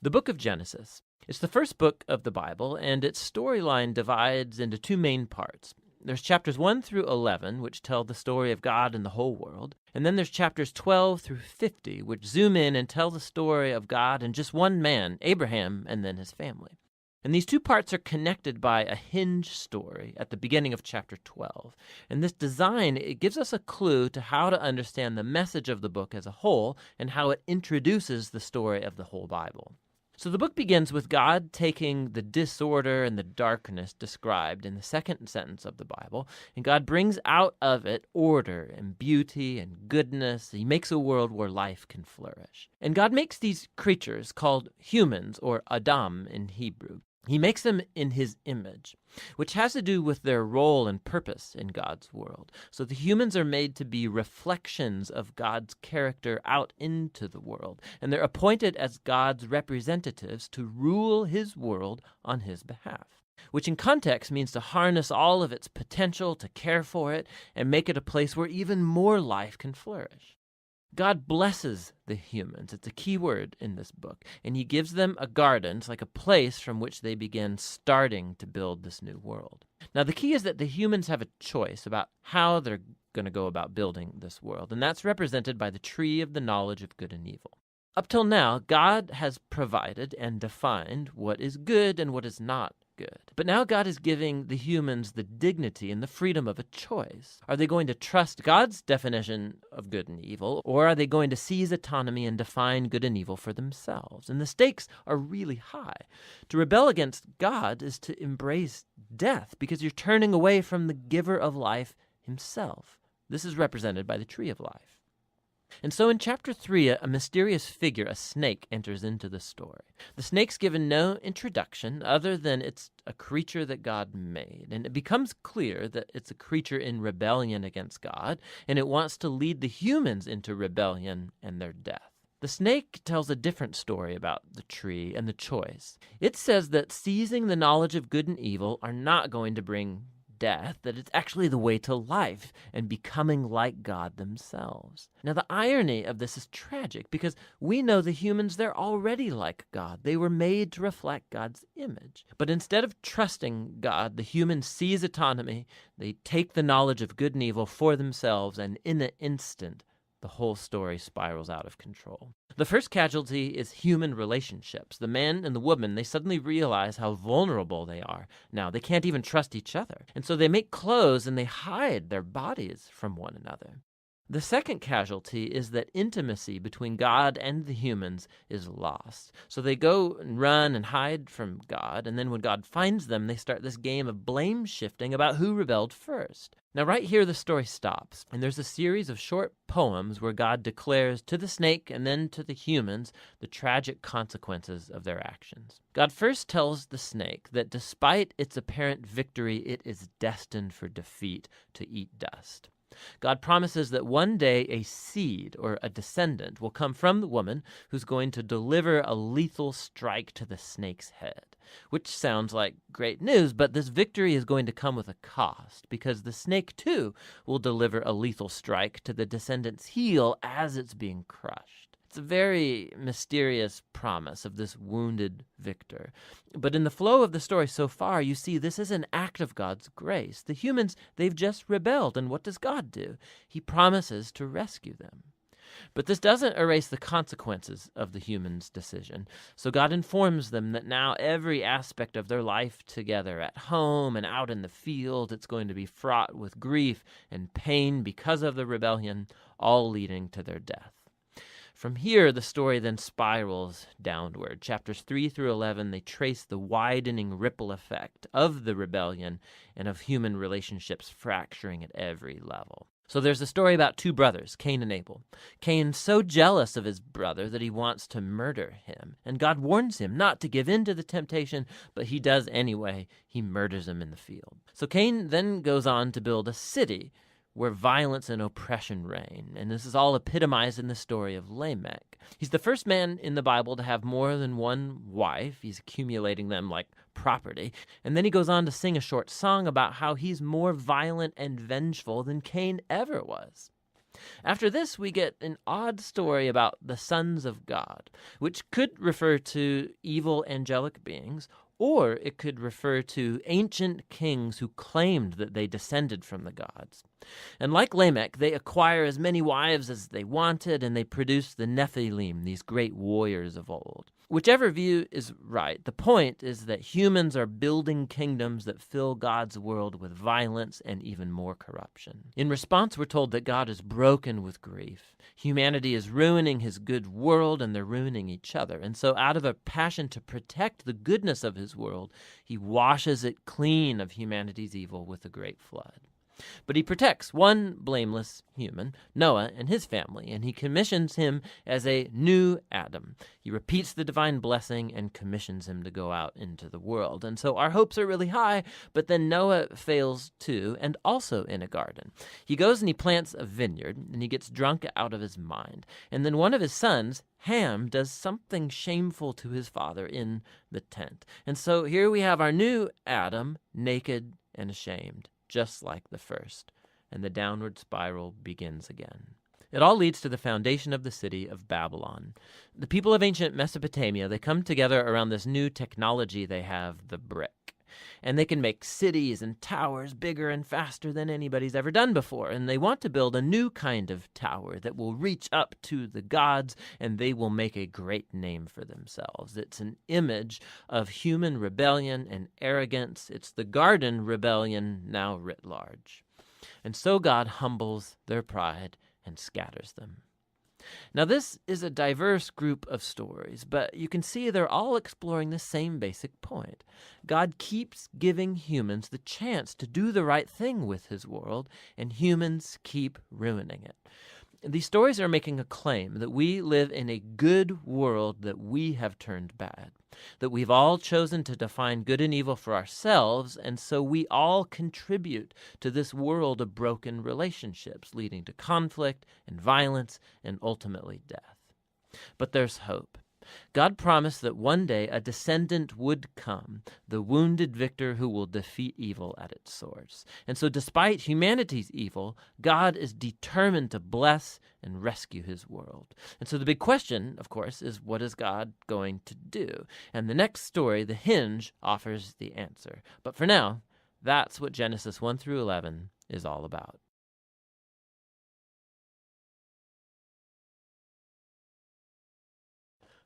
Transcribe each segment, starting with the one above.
The book of Genesis. It's the first book of the Bible, and its storyline divides into two main parts. There's chapters 1 through 11, which tell the story of God and the whole world. And then there's chapters 12 through 50, which zoom in and tell the story of God and just one man, Abraham, and then his family. And these two parts are connected by a hinge story at the beginning of chapter 12. And this design, it gives us a clue to how to understand the message of the book as a whole and how it introduces the story of the whole Bible. So the book begins with God taking the disorder and the darkness described in the second sentence of the Bible, and God brings out of it order and beauty and goodness. He makes a world where life can flourish. And God makes these creatures called humans, or Adam in Hebrew. He makes them in his image, which has to do with their role and purpose in God's world. So the humans are made to be reflections of God's character out into the world, and they're appointed as God's representatives to rule his world on his behalf, which in context means to harness all of its potential, to care for it, and make it a place where even more life can flourish. God blesses the humans. It's a key word in this book. And he gives them a garden. It's like a place from which they begin starting to build this new world. Now, the key is that the humans have a choice about how they're going to go about building this world. And that's represented by the tree of the knowledge of good and evil. Up till now, God has provided and defined what is good and what is not good. But now God is giving the humans the dignity and the freedom of a choice. Are they going to trust God's definition of good and evil, or are they going to seize autonomy and define good and evil for themselves? And the stakes are really high. To rebel against God is to embrace death, because you're turning away from the giver of life himself. This is represented by the tree of life. And so in chapter 3, a mysterious figure, a snake, enters into the story. The snake's given no introduction other than it's a creature that God made. And it becomes clear that it's a creature in rebellion against God, and it wants to lead the humans into rebellion and their death. The snake tells a different story about the tree and the choice. It says that seizing the knowledge of good and evil are not going to bring death, that it's actually the way to life and becoming like God themselves. Now, the irony of this is tragic because we know the humans, they're already like God. They were made to reflect God's image. But instead of trusting God, the humans seize autonomy, they take the knowledge of good and evil for themselves, and in an instant, the whole story spirals out of control. The first casualty is human relationships. The man and the woman, they suddenly realize how vulnerable they are. Now, they can't even trust each other. And so they make clothes and they hide their bodies from one another. The second casualty is that intimacy between God and the humans is lost. So they go and run and hide from God, and then when God finds them, they start this game of blame shifting about who rebelled first. Now, right here, the story stops, and there's a series of short poems where God declares to the snake and then to the humans the tragic consequences of their actions. God first tells the snake that despite its apparent victory, it is destined for defeat, to eat dust. God promises that one day a seed or a descendant will come from the woman who's going to deliver a lethal strike to the snake's head, which sounds like great news, but this victory is going to come with a cost because the snake too will deliver a lethal strike to the descendant's heel as it's being crushed. It's a very mysterious promise of this wounded victor. But in the flow of the story so far, you see this is an act of God's grace. The humans, they've just rebelled, and what does God do? He promises to rescue them. But this doesn't erase the consequences of the humans' decision. So God informs them that now every aspect of their life together, at home and out in the field, it's going to be fraught with grief and pain because of the rebellion, all leading to their death. From here, the story then spirals downward. Chapters 3 through 11, they trace the widening ripple effect of the rebellion and of human relationships fracturing at every level. So there's a story about two brothers, Cain and Abel. Cain's so jealous of his brother that he wants to murder him. And God warns him not to give in to the temptation, but he does anyway. He murders him in the field. So Cain then goes on to build a city where violence and oppression reign. And this is all epitomized in the story of Lamech. He's the first man in the Bible to have more than one wife. He's accumulating them like property. And then he goes on to sing a short song about how he's more violent and vengeful than Cain ever was. After this, we get an odd story about the sons of God, which could refer to evil angelic beings, or it could refer to ancient kings who claimed that they descended from the gods. And like Lamech, they acquire as many wives as they wanted, and they produce the Nephilim, these great warriors of old. Whichever view is right, the point is that humans are building kingdoms that fill God's world with violence and even more corruption. In response, we're told that God is broken with grief. Humanity is ruining his good world, and they're ruining each other. And so out of a passion to protect the goodness of his world, he washes it clean of humanity's evil with a great flood. But he protects one blameless human, Noah, and his family, and he commissions him as a new Adam. He repeats the divine blessing and commissions him to go out into the world. And so our hopes are really high, but then Noah fails too, and also in a garden. He goes and he plants a vineyard, and he gets drunk out of his mind. And then one of his sons, Ham, does something shameful to his father in the tent. And so here we have our new Adam, naked and ashamed, just like the first, and the downward spiral begins again. It all leads to the foundation of the city of Babylon. The people of ancient Mesopotamia, they come together around this new technology they have, the brick. And they can make cities and towers bigger and faster than anybody's ever done before. And they want to build a new kind of tower that will reach up to the gods, and they will make a great name for themselves. It's an image of human rebellion and arrogance. It's the garden rebellion now writ large. And so God humbles their pride and scatters them. Now, this is a diverse group of stories, but you can see they're all exploring the same basic point. God keeps giving humans the chance to do the right thing with his world, and humans keep ruining it. These stories are making a claim that we live in a good world that we have turned bad, that we've all chosen to define good and evil for ourselves, and so we all contribute to this world of broken relationships, leading to conflict and violence and ultimately death. But there's hope. God promised that one day a descendant would come, the wounded victor who will defeat evil at its source. And so despite humanity's evil, God is determined to bless and rescue his world. And so the big question, of course, is what is God going to do? And the next story, The Hinge, offers the answer. But for now, that's what Genesis 1 through 11 is all about.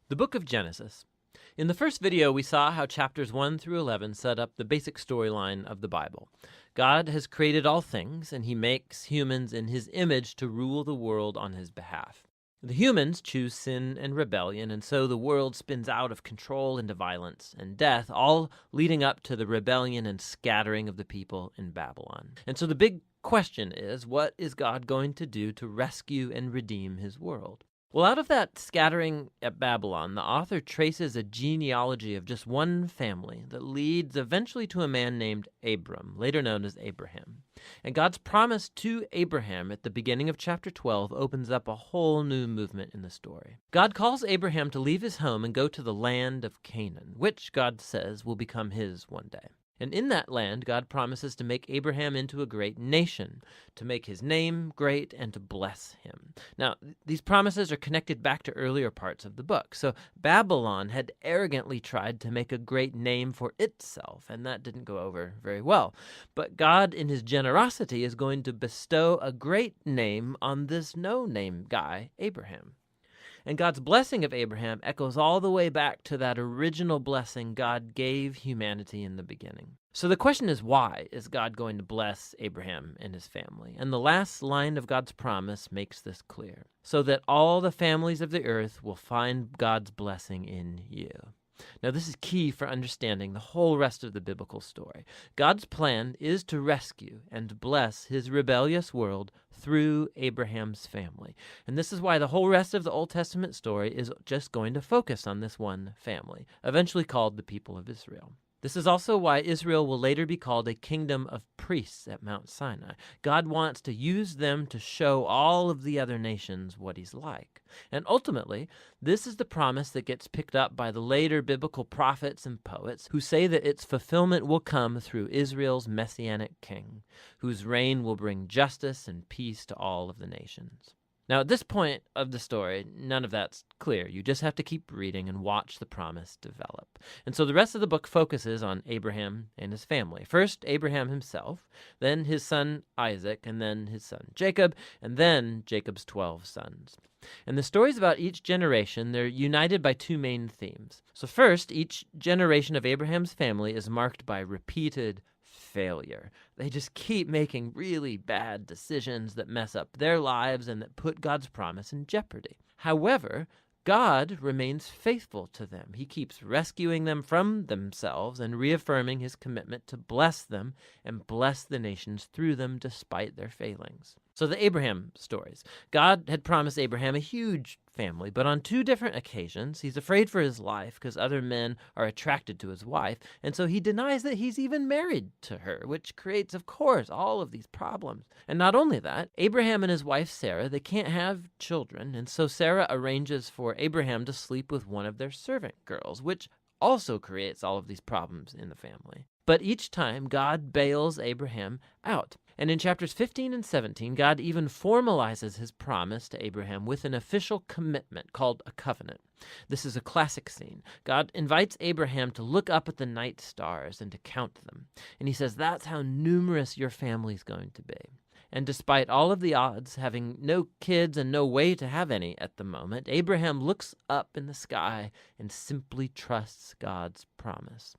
The book of Genesis. In the first video, we saw how chapters 1 through 11 set up the basic storyline of the Bible. God has created all things, and he makes humans in his image to rule the world on his behalf. The humans choose sin and rebellion, and so the world spins out of control into violence and death, all leading up to the rebellion and scattering of the people in Babylon. And so the big question is, what is God going to do to rescue and redeem his world? Well, out of that scattering at Babylon, the author traces a genealogy of just one family that leads eventually to a man named Abram, later known as Abraham. And God's promise to Abraham at the beginning of chapter 12 opens up a whole new movement in the story. God calls Abraham to leave his home and go to the land of Canaan, which God says will become his one day. And in that land, God promises to make Abraham into a great nation, to make his name great, and to bless him. Now, these promises are connected back to earlier parts of the book. So Babylon had arrogantly tried to make a great name for itself, and that didn't go over very well. But God, in his generosity, is going to bestow a great name on this no-name guy, Abraham. And God's blessing of Abraham echoes all the way back to that original blessing God gave humanity in the beginning. So the question is, why is God going to bless Abraham and his family? And the last line of God's promise makes this clear. So that all the families of the earth will find God's blessing in you. Now, this is key for understanding the whole rest of the biblical story. God's plan is to rescue and bless his rebellious world through Abraham's family. And this is why the whole rest of the Old Testament story is just going to focus on this one family, eventually called the people of Israel. This is also why Israel will later be called a kingdom of priests at Mount Sinai. God wants to use them to show all of the other nations what he's like. And ultimately, this is the promise that gets picked up by the later biblical prophets and poets who say that its fulfillment will come through Israel's messianic king, whose reign will bring justice and peace to all of the nations. Now, at this point of the story, none of that's clear. You just have to keep reading and watch the promise develop. And so the rest of the book focuses on Abraham and his family. First, Abraham himself, then his son Isaac, and then his son Jacob, and then Jacob's 12 sons. And the stories about each generation, they're united by two main themes. So first, each generation of Abraham's family is marked by repeated failure. They just keep making really bad decisions that mess up their lives and that put God's promise in jeopardy. However, God remains faithful to them. He keeps rescuing them from themselves and reaffirming his commitment to bless them and bless the nations through them despite their failings. So the Abraham stories. God had promised Abraham a huge family, but on two different occasions, he's afraid for his life because other men are attracted to his wife, and so he denies that he's even married to her, which creates, of course, all of these problems. And not only that, Abraham and his wife Sarah, they can't have children, and so Sarah arranges for Abraham to sleep with one of their servant girls, which also creates all of these problems in the family. But each time, God bails Abraham out. And in chapters 15 and 17, God even formalizes his promise to Abraham with an official commitment called a covenant. This is a classic scene. God invites Abraham to look up at the night stars and to count them. And he says, that's how numerous your family's going to be. And despite all of the odds, having no kids and no way to have any at the moment, Abraham looks up in the sky and simply trusts God's promise.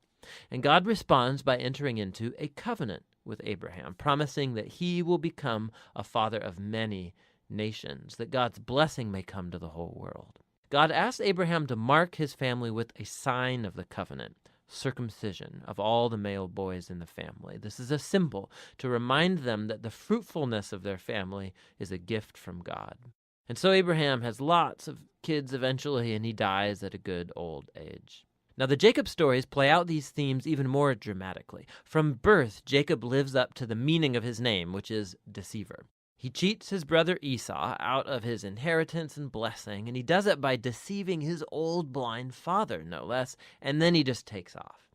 And God responds by entering into a covenant with Abraham, promising that he will become a father of many nations, that God's blessing may come to the whole world. God asked Abraham to mark his family with a sign of the covenant, circumcision of all the male boys in the family. This is a symbol to remind them that the fruitfulness of their family is a gift from God. And so Abraham has lots of kids eventually, and he dies at a good old age. Now, the Jacob stories play out these themes even more dramatically. From birth, Jacob lives up to the meaning of his name, which is deceiver. He cheats his brother Esau out of his inheritance and blessing, and he does it by deceiving his old blind father, no less, and then he just takes off.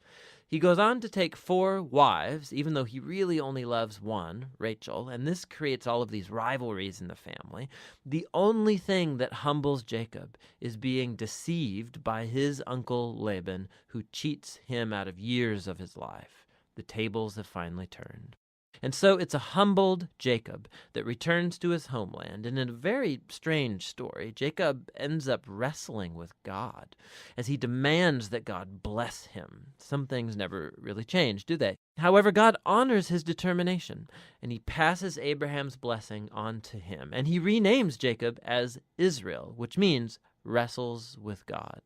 He goes on to take 4 wives, even though he really only loves one, Rachel, and this creates all of these rivalries in the family. The only thing that humbles Jacob is being deceived by his uncle Laban, who cheats him out of years of his life. The tables have finally turned. And so it's a humbled Jacob that returns to his homeland. And in a very strange story, Jacob ends up wrestling with God as he demands that God bless him. Some things never really change, do they? However, God honors his determination, and he passes Abraham's blessing on to him. And he renames Jacob as Israel, which means wrestles with God.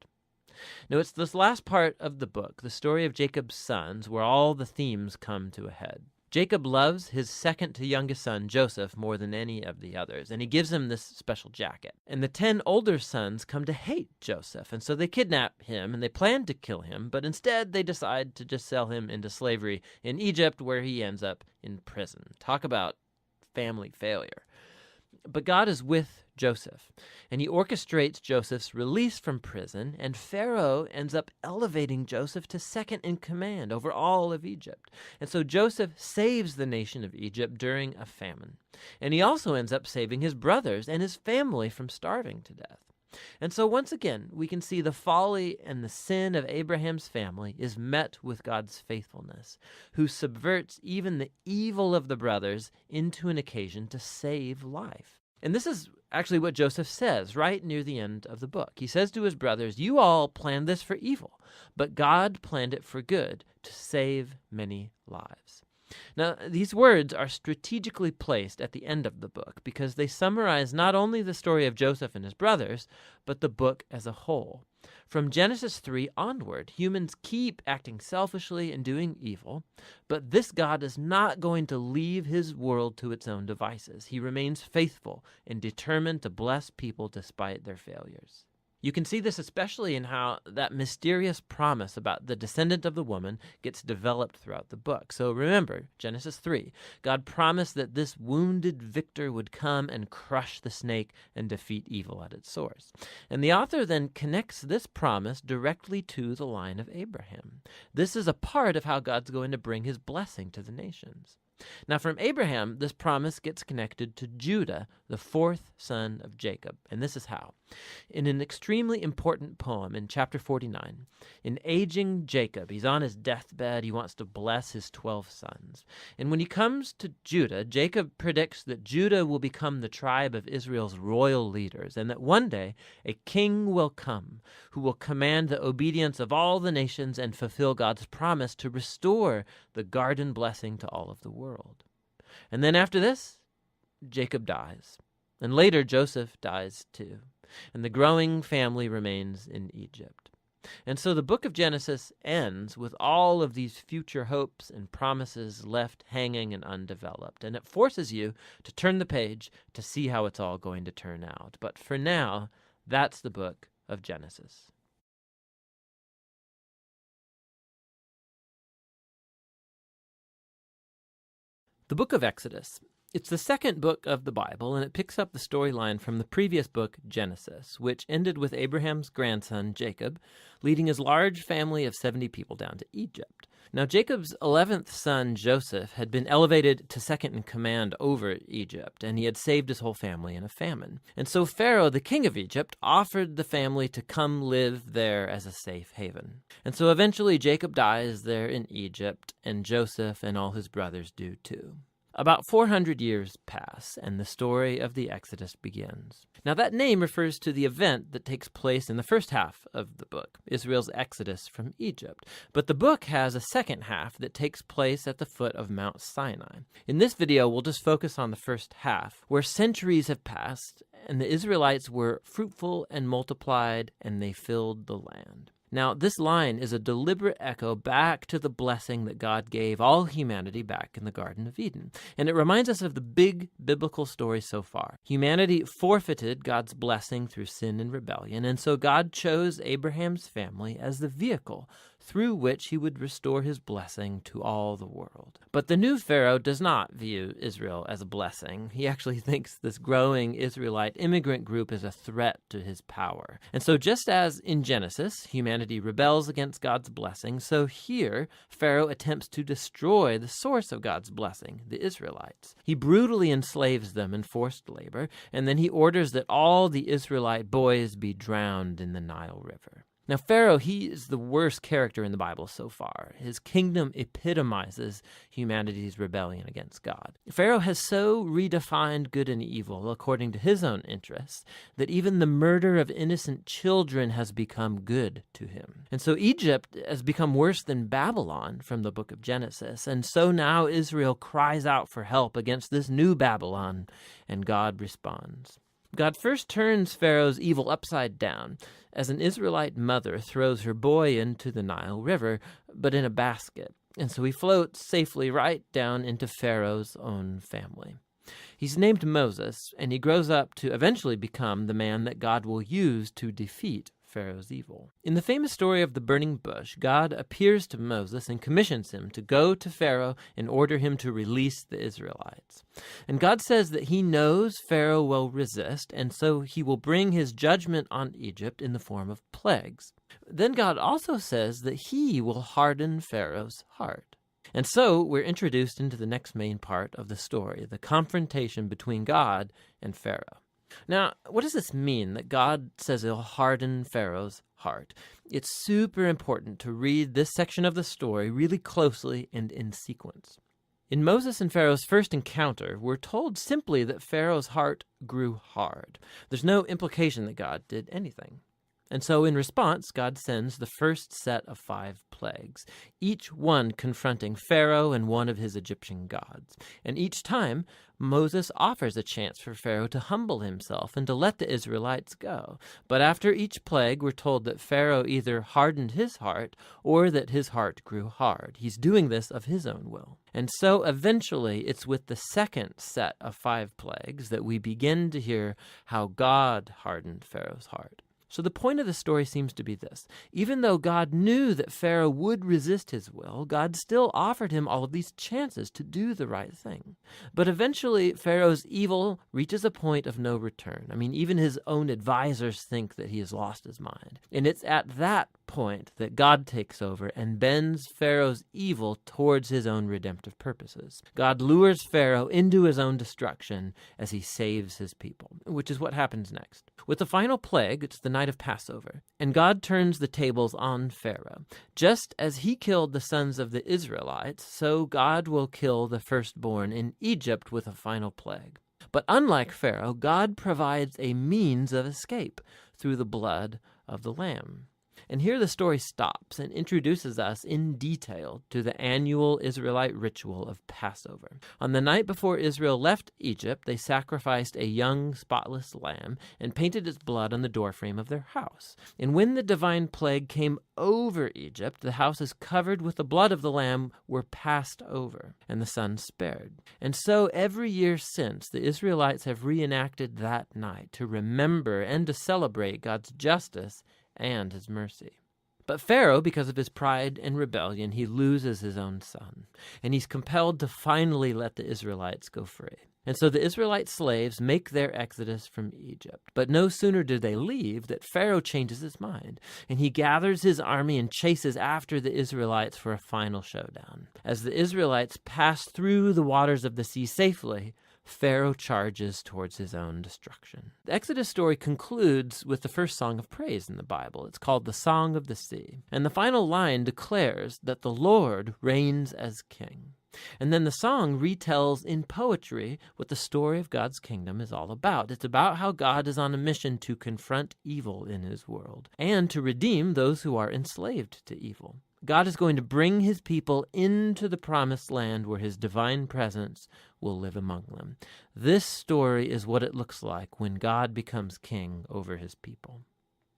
Now, it's this last part of the book, the story of Jacob's sons, where all the themes come to a head. Jacob loves his second to youngest son, Joseph, more than any of the others, and he gives him this special jacket. And the 10 older sons come to hate Joseph, and so they kidnap him, and they plan to kill him, but instead they decide to just sell him into slavery in Egypt, where he ends up in prison. Talk about family failure. But God is with Joseph, and he orchestrates Joseph's release from prison, and Pharaoh ends up elevating Joseph to second in command over all of Egypt. And so Joseph saves the nation of Egypt during a famine. And he also ends up saving his brothers and his family from starving to death. And so once again, we can see the folly and the sin of Abraham's family is met with God's faithfulness, who subverts even the evil of the brothers into an occasion to save life. And this is actually what Joseph says right near the end of the book. He says to his brothers, "You all planned this for evil, but God planned it for good, to save many lives." Now, these words are strategically placed at the end of the book because they summarize not only the story of Joseph and his brothers, but the book as a whole. From Genesis 3 onward, humans keep acting selfishly and doing evil, but this God is not going to leave his world to its own devices. He remains faithful and determined to bless people despite their failures. You can see this especially in how that mysterious promise about the descendant of the woman gets developed throughout the book. So remember, Genesis 3, God promised that this wounded victor would come and crush the snake and defeat evil at its source. And the author then connects this promise directly to the line of Abraham. This is a part of how God's going to bring his blessing to the nations. Now, from Abraham, this promise gets connected to Judah, the fourth son of Jacob. And this is how. In an extremely important poem in chapter 49, in aging Jacob, he's on his deathbed, he wants to bless his 12 sons. And when he comes to Judah, Jacob predicts that Judah will become the tribe of Israel's royal leaders, and that one day a king will come who will command the obedience of all the nations and fulfill God's promise to restore the garden blessing to all of the world. And then after this, Jacob dies. And later Joseph dies too. And the growing family remains in Egypt. And so the book of Genesis ends with all of these future hopes and promises left hanging and undeveloped. And it forces you to turn the page to see how it's all going to turn out. But for now, that's the book of Genesis. The book of Exodus. It's the second book of the Bible, and it picks up the storyline from the previous book, Genesis, which ended with Abraham's grandson, Jacob, leading his large family of 70 people down to Egypt. Now, Jacob's 11th son, Joseph, had been elevated to second in command over Egypt, and he had saved his whole family in a famine. And so Pharaoh, the king of Egypt, offered the family to come live there as a safe haven. And so eventually Jacob dies there in Egypt, and Joseph and all his brothers do too. About 400 years pass, and the story of the Exodus begins. Now, that name refers to the event that takes place in the first half of the book, Israel's exodus from Egypt. But the book has a second half that takes place at the foot of Mount Sinai. In this video, we'll just focus on the first half, where centuries have passed, and the Israelites were fruitful and multiplied, and they filled the land. Now, this line is a deliberate echo back to the blessing that God gave all humanity back in the Garden of Eden. And it reminds us of the big biblical story so far. Humanity forfeited God's blessing through sin and rebellion, and so God chose Abraham's family as the vehicle through which he would restore his blessing to all the world. But the new Pharaoh does not view Israel as a blessing. He actually thinks this growing Israelite immigrant group is a threat to his power. And so just as in Genesis, humanity rebels against God's blessing, so here Pharaoh attempts to destroy the source of God's blessing, the Israelites. He brutally enslaves them in forced labor, and then he orders that all the Israelite boys be drowned in the Nile River. Now, Pharaoh, he is the worst character in the Bible so far. His kingdom epitomizes humanity's rebellion against God. Pharaoh has so redefined good and evil according to his own interests that even the murder of innocent children has become good to him. And so Egypt has become worse than Babylon from the book of Genesis. And so now Israel cries out for help against this new Babylon, and God responds. God first turns Pharaoh's evil upside down as an Israelite mother throws her boy into the Nile River, but in a basket. And so he floats safely right down into Pharaoh's own family. He's named Moses, and he grows up to eventually become the man that God will use to defeat Pharaoh's evil. In the famous story of the burning bush, God appears to Moses and commissions him to go to Pharaoh and order him to release the Israelites. And God says that he knows Pharaoh will resist, and so he will bring his judgment on Egypt in the form of plagues. Then God also says that he will harden Pharaoh's heart. And so we're introduced into the next main part of the story, the confrontation between God and Pharaoh. Now, what does this mean that God says he'll harden Pharaoh's heart? It's super important to read this section of the story really closely and in sequence. In Moses and Pharaoh's first encounter, we're told simply that Pharaoh's heart grew hard. There's no implication that God did anything. And so in response, God sends the first set of 5 plagues, each one confronting Pharaoh and one of his Egyptian gods. And each time, Moses offers a chance for Pharaoh to humble himself and to let the Israelites go. But after each plague, we're told that Pharaoh either hardened his heart or that his heart grew hard. He's doing this of his own will. And so eventually, it's with the second set of 5 plagues that we begin to hear how God hardened Pharaoh's heart. So the point of the story seems to be this. Even though God knew that Pharaoh would resist his will, God still offered him all of these chances to do the right thing. But eventually, Pharaoh's evil reaches a point of no return. I mean, even his own advisors think that he has lost his mind. And it's at that point that God takes over and bends Pharaoh's evil towards his own redemptive purposes. God lures Pharaoh into his own destruction as he saves his people, which is what happens next. With the final plague, it's the night of Passover, and God turns the tables on Pharaoh. Just as he killed the sons of the Israelites, so God will kill the firstborn in Egypt with a final plague. But unlike Pharaoh, God provides a means of escape through the blood of the Lamb. And here the story stops and introduces us in detail to the annual Israelite ritual of Passover. On the night before Israel left Egypt, they sacrificed a young, spotless lamb and painted its blood on the doorframe of their house. And when the divine plague came over Egypt, the houses covered with the blood of the lamb were passed over, and the sun spared. And so every year since, the Israelites have reenacted that night to remember and to celebrate God's justice and his mercy. But Pharaoh, because of his pride and rebellion, he loses his own son, and he's compelled to finally let the Israelites go free. And so the Israelite slaves make their exodus from Egypt. But no sooner do they leave that Pharaoh changes his mind, and he gathers his army and chases after the Israelites for a final showdown. As the Israelites pass through the waters of the sea safely, Pharaoh charges towards his own destruction. The Exodus story concludes with the first song of praise in the Bible. It's called the Song of the Sea. And the final line declares that the Lord reigns as king. And then the song retells in poetry what the story of God's kingdom is all about. It's about how God is on a mission to confront evil in his world and to redeem those who are enslaved to evil. God is going to bring his people into the promised land where his divine presence will live among them. This story is what it looks like when God becomes king over his people.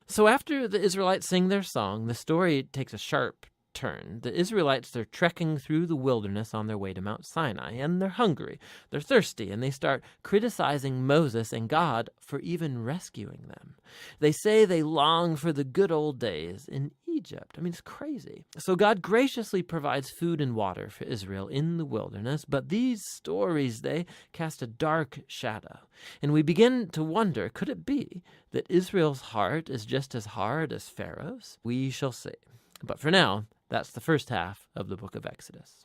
So after the Israelites sing their song, the story takes a sharp turn. The Israelites, they're trekking through the wilderness on their way to Mount Sinai, and they're hungry, they're thirsty, and they start criticizing Moses and God for even rescuing them. They say they long for the good old days in Egypt. I mean, it's crazy. So God graciously provides food and water for Israel in the wilderness, but these stories, they cast a dark shadow. And we begin to wonder, could it be that Israel's heart is just as hard as Pharaoh's? We shall see. But for now, that's the first half of the book of Exodus.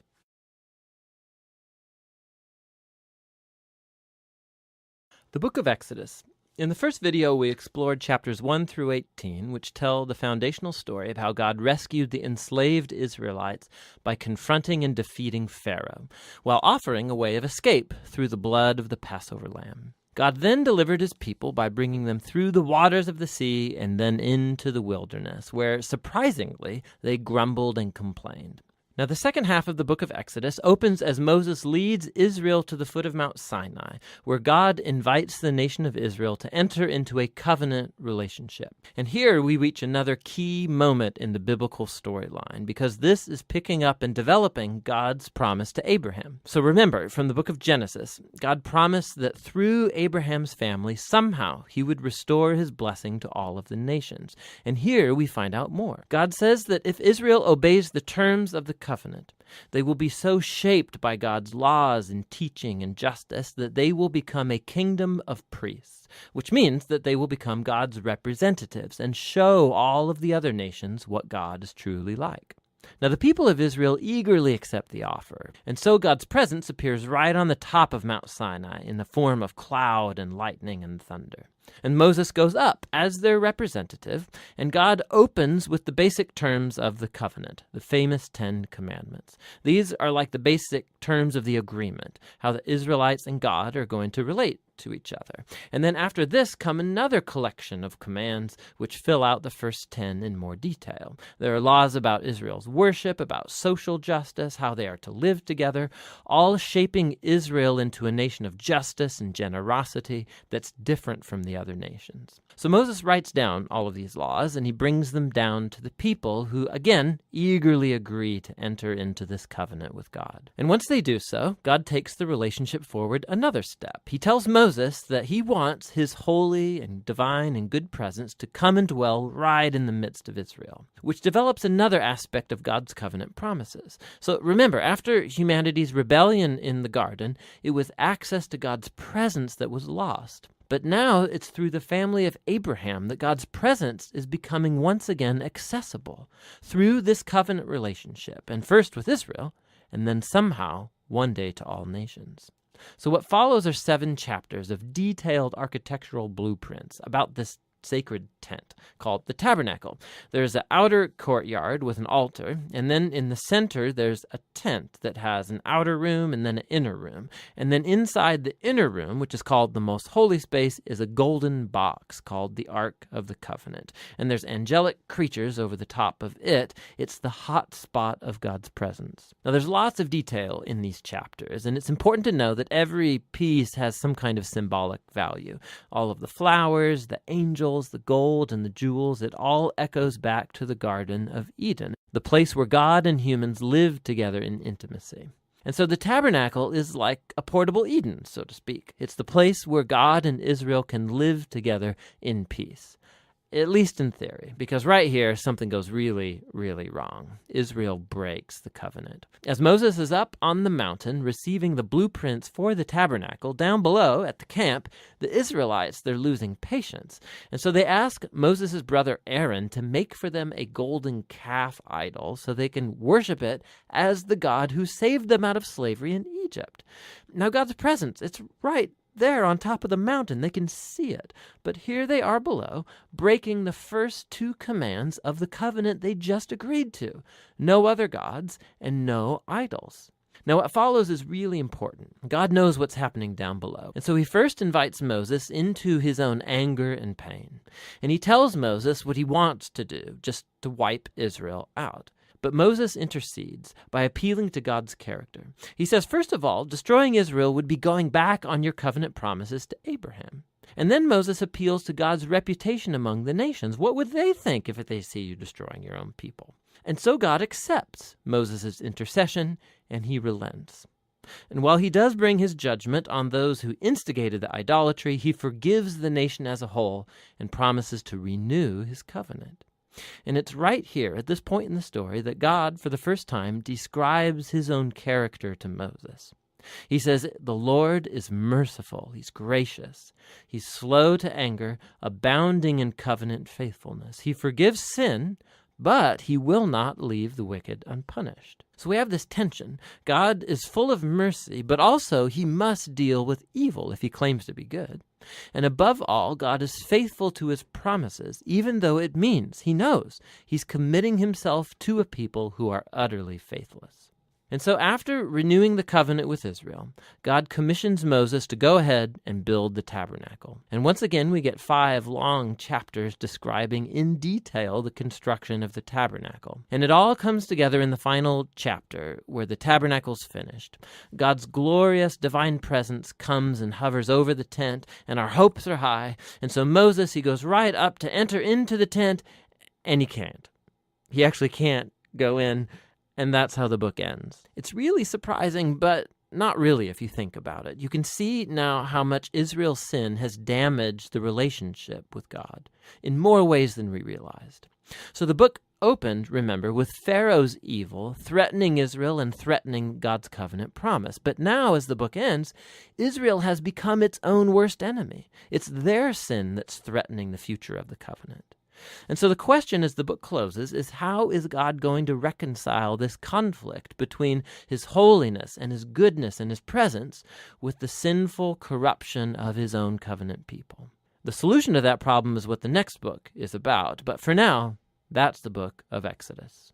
The book of Exodus. In the first video, we explored chapters 1 through 18, which tell the foundational story of how God rescued the enslaved Israelites by confronting and defeating Pharaoh, while offering a way of escape through the blood of the Passover lamb. God then delivered his people by bringing them through the waters of the sea and then into the wilderness, where, surprisingly, they grumbled and complained. Now, the second half of the book of Exodus opens as Moses leads Israel to the foot of Mount Sinai, where God invites the nation of Israel to enter into a covenant relationship. And here we reach another key moment in the biblical storyline, because this is picking up and developing God's promise to Abraham. So remember, from the book of Genesis, God promised that through Abraham's family, somehow he would restore his blessing to all of the nations. And here we find out more. God says that if Israel obeys the terms of the covenant, they will be so shaped by God's laws and teaching and justice that they will become a kingdom of priests, which means that they will become God's representatives and show all of the other nations what God is truly like. Now, the people of Israel eagerly accept the offer, and so God's presence appears right on the top of Mount Sinai in the form of cloud and lightning and thunder. And Moses goes up as their representative, and God opens with the basic terms of the covenant, the famous 10 Commandments. These are like the basic terms of the agreement, how the Israelites and God are going to relate to each other. And then after this come another collection of commands which fill out the first 10 in more detail. There are laws about Israel's worship, about social justice, how they are to live together, all shaping Israel into a nation of justice and generosity that's different from the other nations. So Moses writes down all of these laws, and he brings them down to the people who, again, eagerly agree to enter into this covenant with God. And once they do so, God takes the relationship forward another step. He tells Moses that he wants his holy and divine and good presence to come and dwell right in the midst of Israel, which develops another aspect of God's covenant promises. So remember, after humanity's rebellion in the garden, it was access to God's presence that was lost. But now it's through the family of Abraham that God's presence is becoming once again accessible through this covenant relationship, and first with Israel, and then somehow one day to all nations. So what follows are 7 chapters of detailed architectural blueprints about this sacred tent called the tabernacle. There's an outer courtyard with an altar, and then in the center there's a tent that has an outer room and then an inner room. And then inside the inner room, which is called the most holy space, is a golden box called the Ark of the Covenant. And there's angelic creatures over the top of it. It's the hot spot of God's presence. Now there's lots of detail in these chapters, and it's important to know that every piece has some kind of symbolic value. All of the flowers, the angels, the gold, and the jewels, it all echoes back to the Garden of Eden, the place where God and humans lived together in intimacy. And so the tabernacle is like a portable Eden, so to speak. It's the place where God and Israel can live together in peace. At least in theory, because right here, something goes really, really wrong. Israel breaks the covenant. As Moses is up on the mountain receiving the blueprints for the tabernacle, down below at the camp, the Israelites, they're losing patience. And so they ask Moses' brother Aaron to make for them a golden calf idol so they can worship it as the God who saved them out of slavery in Egypt. Now God's presence, it's right there on top of the mountain. They can see it. But here they are below, breaking the first 2 commands of the covenant they just agreed to. No other gods and no idols. Now what follows is really important. God knows what's happening down below. And so he first invites Moses into his own anger and pain. And he tells Moses what he wants to do, just to wipe Israel out. But Moses intercedes by appealing to God's character. He says, first of all, destroying Israel would be going back on your covenant promises to Abraham. And then Moses appeals to God's reputation among the nations. What would they think if they see you destroying your own people? And so God accepts Moses' intercession, and he relents. And while he does bring his judgment on those who instigated the idolatry, he forgives the nation as a whole and promises to renew his covenant. And it's right here, at this point in the story, that God, for the first time, describes his own character to Moses. He says, the Lord is merciful, he's gracious, he's slow to anger, abounding in covenant faithfulness. He forgives sin, but he will not leave the wicked unpunished. So we have this tension. God is full of mercy, but also he must deal with evil if he claims to be good. And above all, God is faithful to his promises, even though it means, he knows, he's committing himself to a people who are utterly faithless. And so after renewing the covenant with Israel, God commissions Moses to go ahead and build the tabernacle. And once again, we get 5 long chapters describing in detail the construction of the tabernacle. And it all comes together in the final chapter where the tabernacle's finished. God's glorious divine presence comes and hovers over the tent, and our hopes are high. And so Moses, he goes right up to enter into the tent, and he can't. He actually can't go in. And that's how the book ends. It's really surprising, but not really if you think about it. You can see now how much Israel's sin has damaged the relationship with God in more ways than we realized. So the book opened, remember, with Pharaoh's evil threatening Israel and threatening God's covenant promise. But now, as the book ends, Israel has become its own worst enemy. It's their sin that's threatening the future of the covenant. And so the question as the book closes is, how is God going to reconcile this conflict between his holiness and his goodness and his presence with the sinful corruption of his own covenant people? The solution to that problem is what the next book is about, but for now, that's the book of Exodus.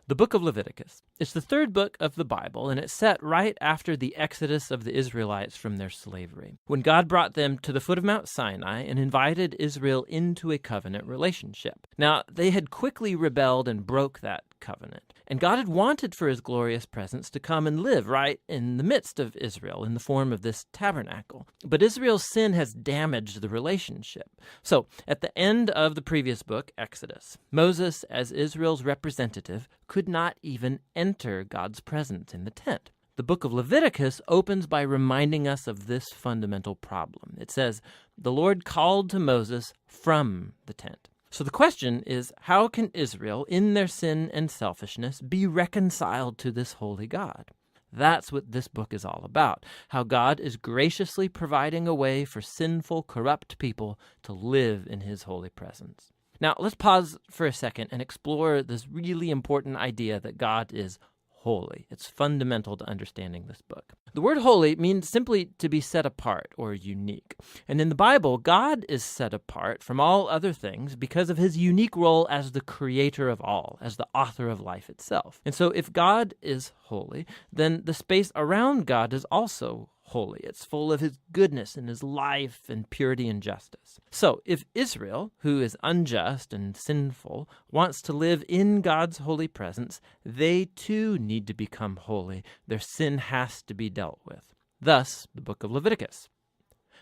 The book of Leviticus. It's the 3rd book of the Bible, and it's set right after the exodus of the Israelites from their slavery, when God brought them to the foot of Mount Sinai and invited Israel into a covenant relationship. Now, they had quickly rebelled and broke that covenant. And God had wanted for his glorious presence to come and live right in the midst of Israel in the form of this tabernacle. But Israel's sin has damaged the relationship. So, at the end of the previous book, Exodus, Moses, as Israel's representative, could not even enter God's presence in the tent. The book of Leviticus opens by reminding us of this fundamental problem. It says, "The Lord called to Moses from the tent." So the question is, how can Israel, in their sin and selfishness, be reconciled to this holy God? That's what this book is all about, how God is graciously providing a way for sinful, corrupt people to live in his holy presence. Now, let's pause for a second and explore this really important idea that God is holy. It's fundamental to understanding this book. The word holy means simply to be set apart or unique. And in the Bible, God is set apart from all other things because of his unique role as the creator of all, as the author of life itself. And so if God is holy, then the space around God is also holy. It's full of his goodness and his life and purity and justice. So if Israel, who is unjust and sinful, wants to live in God's holy presence, they too need to become holy. Their sin has to be dealt with. Thus, the book of Leviticus.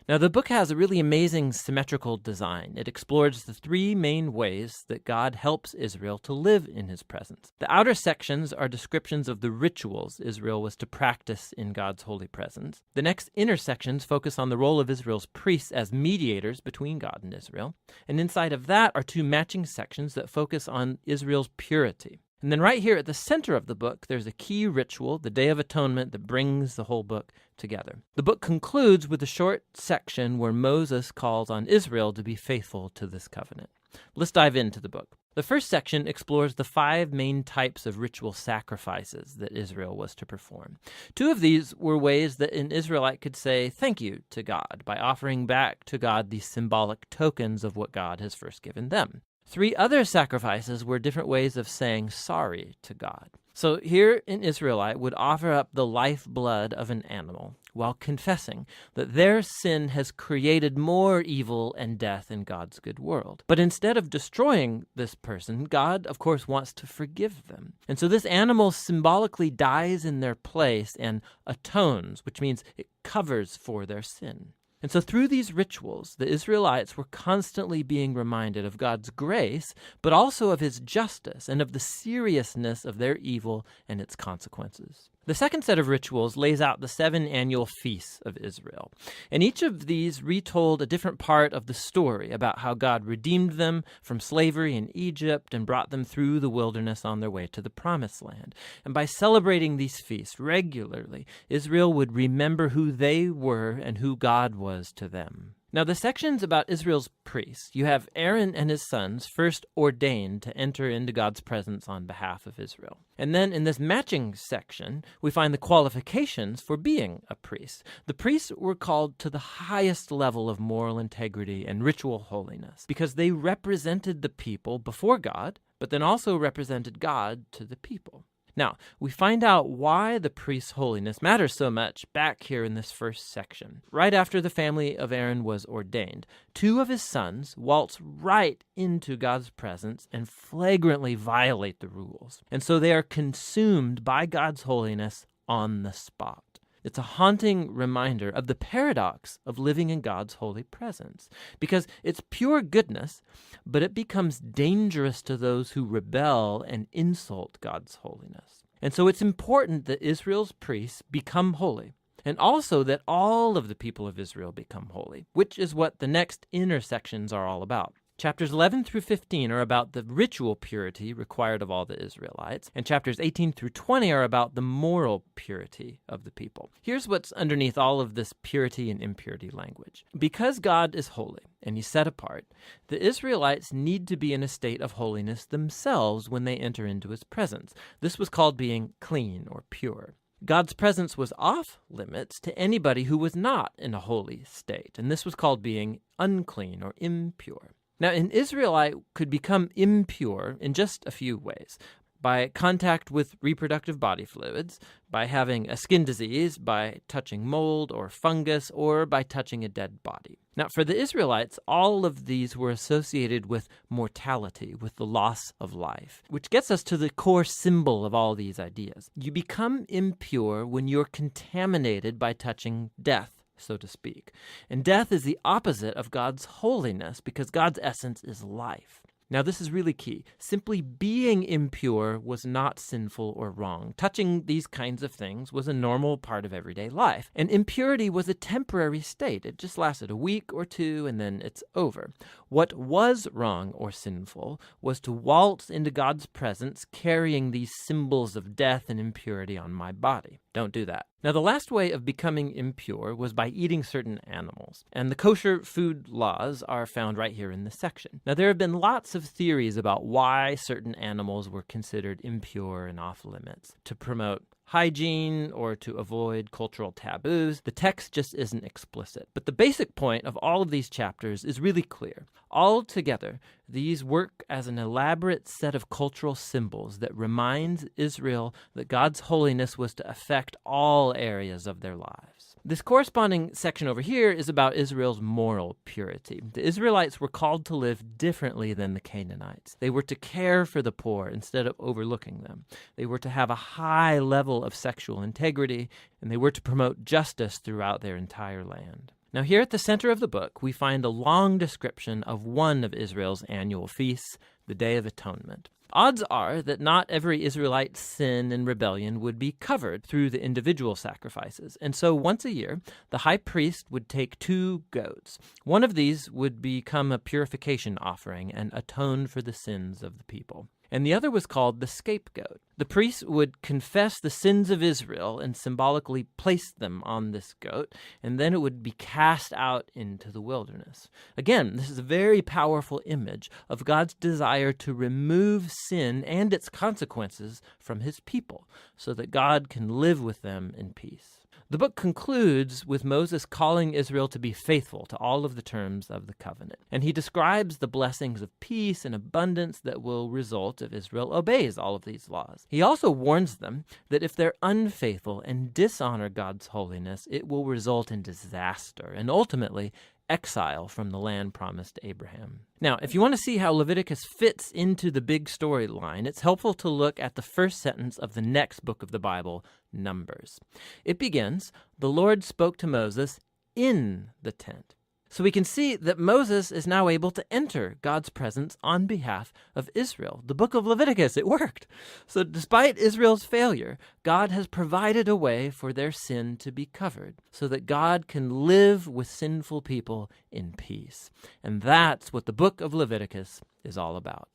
Now, the book has a really amazing symmetrical design. It explores the three main ways that God helps Israel to live in his presence. The outer sections are descriptions of the rituals Israel was to practice in God's holy presence. The next inner sections focus on the role of Israel's priests as mediators between God and Israel. And inside of that are two matching sections that focus on Israel's purity. And then right here at the center of the book, there's a key ritual, the Day of Atonement, that brings the whole book together. The book concludes with a short section where Moses calls on Israel to be faithful to this covenant. Let's dive into the book. The first section explores the 5 main types of ritual sacrifices that Israel was to perform. 2 of these were ways that an Israelite could say thank you to God by offering back to God these symbolic tokens of what God has first given them. 3 other sacrifices were different ways of saying sorry to God. So here an Israelite would offer up the lifeblood of an animal while confessing that their sin has created more evil and death in God's good world. But instead of destroying this person, God, of course, wants to forgive them. And so this animal symbolically dies in their place and atones, which means it covers for their sin. And so through these rituals, the Israelites were constantly being reminded of God's grace, but also of his justice and of the seriousness of their evil and its consequences. The second set of rituals lays out the 7 annual feasts of Israel. And each of these retold a different part of the story about how God redeemed them from slavery in Egypt and brought them through the wilderness on their way to the Promised Land. And by celebrating these feasts regularly, Israel would remember who they were and who God was to them. Now, the sections about Israel's priests, you have Aaron and his sons first ordained to enter into God's presence on behalf of Israel. And then in this matching section, we find the qualifications for being a priest. The priests were called to the highest level of moral integrity and ritual holiness because they represented the people before God, but then also represented God to the people. Now, we find out why the priest's holiness matters so much back here in this first section. Right after the family of Aaron was ordained, 2 of his sons waltz right into God's presence and flagrantly violate the rules. And so they are consumed by God's holiness on the spot. It's a haunting reminder of the paradox of living in God's holy presence, because it's pure goodness, but it becomes dangerous to those who rebel and insult God's holiness. And so it's important that Israel's priests become holy, and also that all of the people of Israel become holy, which is what the next inner sections are all about. Chapters 11 through 15 are about the ritual purity required of all the Israelites, and chapters 18 through 20 are about the moral purity of the people. Here's what's underneath all of this purity and impurity language. Because God is holy and he's set apart, the Israelites need to be in a state of holiness themselves when they enter into his presence. This was called being clean or pure. God's presence was off limits to anybody who was not in a holy state, and this was called being unclean or impure. Now, an Israelite could become impure in just a few ways. by contact with reproductive body fluids, by having a skin disease, by touching mold or fungus, or by touching a dead body. Now, for the Israelites, all of these were associated with mortality, with the loss of life, which gets us to the core symbol of all these ideas. You become impure when you're contaminated by touching death, so to speak. And death is the opposite of God's holiness, because God's essence is life. Now, this is really key. Simply being impure was not sinful or wrong. Touching these kinds of things was a normal part of everyday life. And impurity was a temporary state. It just lasted a week or two, and then it's over. What was wrong or sinful was to waltz into God's presence carrying these symbols of death and impurity on my body. Don't do that. Now, the last way of becoming impure was by eating certain animals, and the kosher food laws are found right here in this section. Now, there have been lots of theories about why certain animals were considered impure and off limits. To promote hygiene or to avoid cultural taboos, the text just isn't explicit. But the basic point of all of these chapters is really clear. Altogether, these work as an elaborate set of cultural symbols that reminds Israel that God's holiness was to affect all areas of their lives. This corresponding section over here is about Israel's moral purity. The Israelites were called to live differently than the Canaanites. They were to care for the poor instead of overlooking them. They were to have a high level of sexual integrity, and they were to promote justice throughout their entire land. Now, here at the center of the book, we find a long description of one of Israel's annual feasts, the Day of Atonement. Odds are that not every Israelite's sin and rebellion would be covered through the individual sacrifices. And so once a year, the high priest would take 2 goats. One of these would become a purification offering and atone for the sins of the people. And the other was called the scapegoat. The priest would confess the sins of Israel and symbolically place them on this goat, and then it would be cast out into the wilderness. Again, this is a very powerful image of God's desire to remove sin and its consequences from his people, so that God can live with them in peace. The book concludes with Moses calling Israel to be faithful to all of the terms of the covenant. And he describes the blessings of peace and abundance that will result if Israel obeys all of these laws. He also warns them that if they're unfaithful and dishonor God's holiness, it will result in disaster and ultimately exile from the land promised to Abraham. Now, if you want to see how Leviticus fits into the big storyline, it's helpful to look at the first sentence of the next book of the Bible, Numbers. It begins, "The Lord spoke to Moses in the tent." So we can see that Moses is now able to enter God's presence on behalf of Israel. The book of Leviticus, it worked. So despite Israel's failure, God has provided a way for their sin to be covered so that God can live with sinful people in peace. And that's what the book of Leviticus is all about.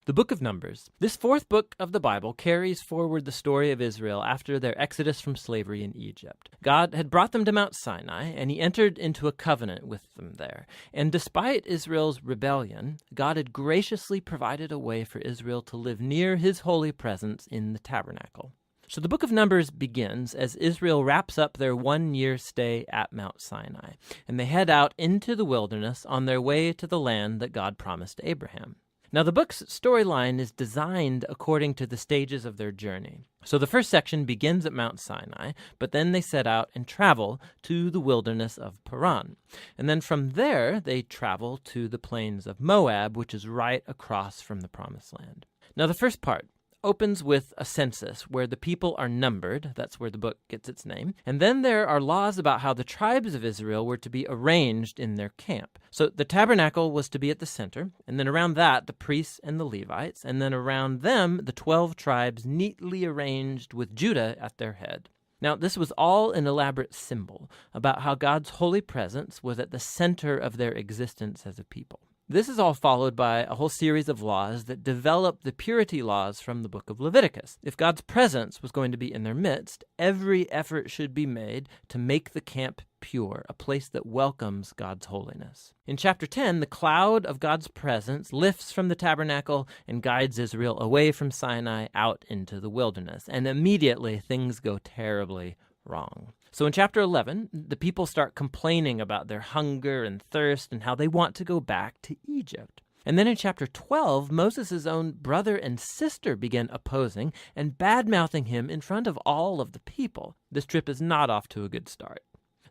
The book of Numbers. This 4th book of the Bible carries forward the story of Israel after their exodus from slavery in Egypt. God had brought them to Mount Sinai, and he entered into a covenant with them there. And despite Israel's rebellion, God had graciously provided a way for Israel to live near his holy presence in the tabernacle. So the book of Numbers begins as Israel wraps up their 1-year stay at Mount Sinai, and they head out into the wilderness on their way to the land that God promised Abraham. Now, the book's storyline is designed according to the stages of their journey. So the first section begins at Mount Sinai, but then they set out and travel to the wilderness of Paran. And then from there, they travel to the plains of Moab, which is right across from the Promised Land. Now, the first part opens with a census where the people are numbered. That's where the book gets its name. And then there are laws about how the tribes of Israel were to be arranged in their camp. So the tabernacle was to be at the center, and then around that, the priests and the Levites, and then around them, the 12 tribes neatly arranged with Judah at their head. Now, this was all an elaborate symbol about how God's holy presence was at the center of their existence as a people. This is all followed by a whole series of laws that develop the purity laws from the book of Leviticus. If God's presence was going to be in their midst, every effort should be made to make the camp pure, a place that welcomes God's holiness. In chapter 10, the cloud of God's presence lifts from the tabernacle and guides Israel away from Sinai out into the wilderness. And immediately things go terribly wrong. So in chapter 11, the people start complaining about their hunger and thirst and how they want to go back to Egypt. And then in chapter 12, Moses' own brother and sister begin opposing and bad-mouthing him in front of all of the people. This trip is not off to a good start.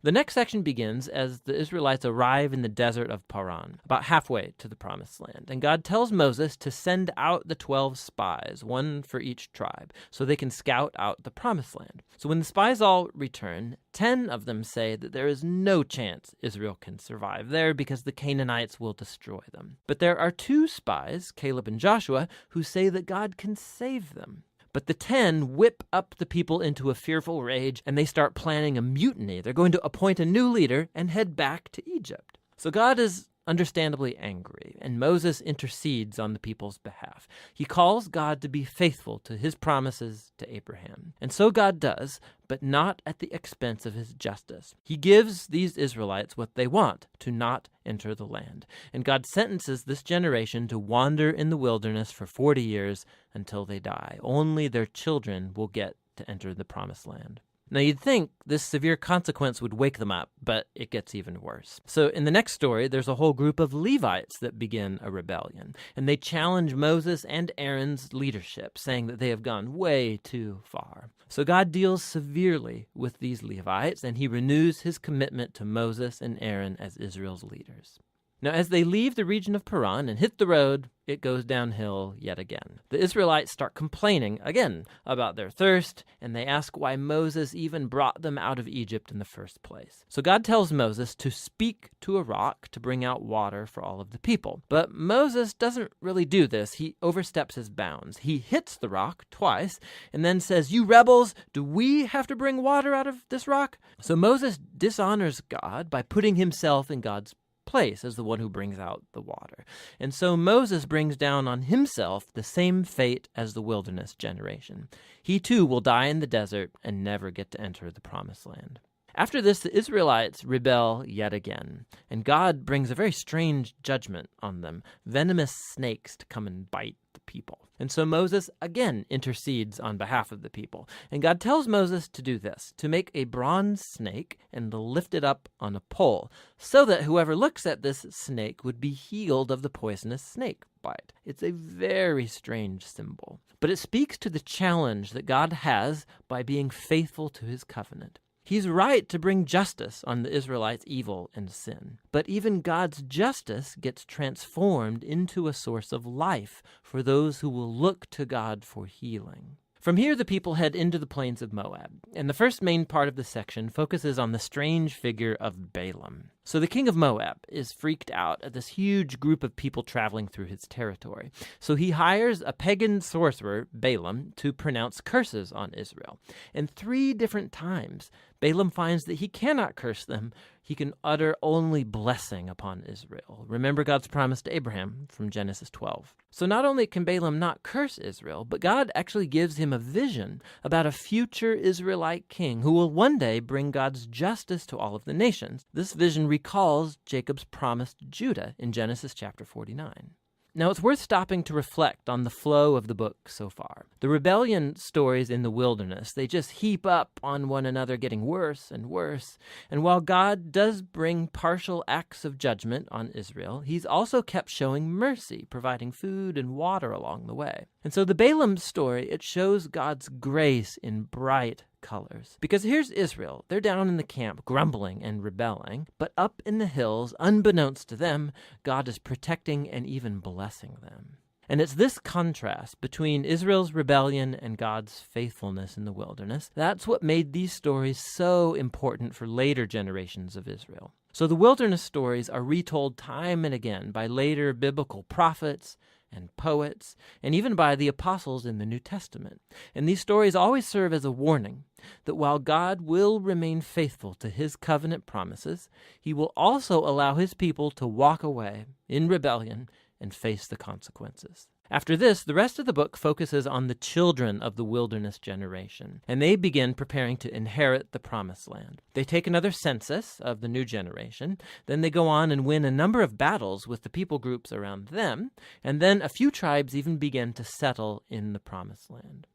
The next section begins as the Israelites arrive in the desert of Paran, about halfway to the Promised Land. And God tells Moses to send out the 12 spies, one for each tribe, so they can scout out the Promised Land. So when the spies all return, 10 of them say that there is no chance Israel can survive there because the Canaanites will destroy them. But there are 2 spies, Caleb and Joshua, who say that God can save them. But the 10 whip up the people into a fearful rage, and they start planning a mutiny. They're going to appoint a new leader and head back to Egypt. So God is understandably angry, and Moses intercedes on the people's behalf. He calls God to be faithful to his promises to Abraham. And so God does, but not at the expense of his justice. He gives these Israelites what they want, to not enter the land. And God sentences this generation to wander in the wilderness for 40 years until they die. Only their children will get to enter the Promised Land. Now, you'd think this severe consequence would wake them up, but it gets even worse. So in the next story, there's a whole group of Levites that begin a rebellion, and they challenge Moses and Aaron's leadership, saying that they have gone way too far. So God deals severely with these Levites, and he renews his commitment to Moses and Aaron as Israel's leaders. Now, as they leave the region of Paran and hit the road, it goes downhill yet again. The Israelites start complaining again about their thirst, and they ask why Moses even brought them out of Egypt in the first place. So God tells Moses to speak to a rock to bring out water for all of the people. But Moses doesn't really do this. He oversteps his bounds. He hits the rock twice and then says, "You rebels, do we have to bring water out of this rock?" So Moses dishonors God by putting himself in God's place as the one who brings out the water. And so Moses brings down on himself the same fate as the wilderness generation. He too will die in the desert and never get to enter the Promised Land. After this, the Israelites rebel yet again, and God brings a very strange judgment on them, venomous snakes to come and bite the people. And so Moses again intercedes on behalf of the people. And God tells Moses to do this, to make a bronze snake and to lift it up on a pole, so that whoever looks at this snake would be healed of the poisonous snake bite. It's a very strange symbol, but it speaks to the challenge that God has by being faithful to his covenant. He's right to bring justice on the Israelites' evil and sin. But even God's justice gets transformed into a source of life for those who will look to God for healing. From here, the people head into the plains of Moab, and the first main part of the section focuses on the strange figure of Balaam. So the king of Moab is freaked out at this huge group of people traveling through his territory. So he hires a pagan sorcerer, Balaam, to pronounce curses on Israel. And 3 different times, Balaam finds that he cannot curse them. He can utter only blessing upon Israel. Remember God's promise to Abraham from Genesis 12. So not only can Balaam not curse Israel, but God actually gives him a vision about a future Israelite king who will one day bring God's justice to all of the nations. This vision recalls Jacob's promise to Judah in Genesis chapter 49. Now, it's worth stopping to reflect on the flow of the book so far. The rebellion stories in the wilderness, they just heap up on one another, getting worse and worse. And while God does bring partial acts of judgment on Israel, he's also kept showing mercy, providing food and water along the way. And so the Balaam story, it shows God's grace in bright colors. Because here's Israel. They're down in the camp grumbling and rebelling, but up in the hills, unbeknownst to them, God is protecting and even blessing them. And it's this contrast between Israel's rebellion and God's faithfulness in the wilderness. That's what made these stories so important for later generations of Israel. So the wilderness stories are retold time and again by later biblical prophets and poets, and even by the apostles in the New Testament. And these stories always serve as a warning that while God will remain faithful to his covenant promises, he will also allow his people to walk away in rebellion and face the consequences. After this, the rest of the book focuses on the children of the wilderness generation, and they begin preparing to inherit the Promised Land. They take another census of the new generation, then they go on and win a number of battles with the people groups around them, and then a few tribes even begin to settle in the Promised Land.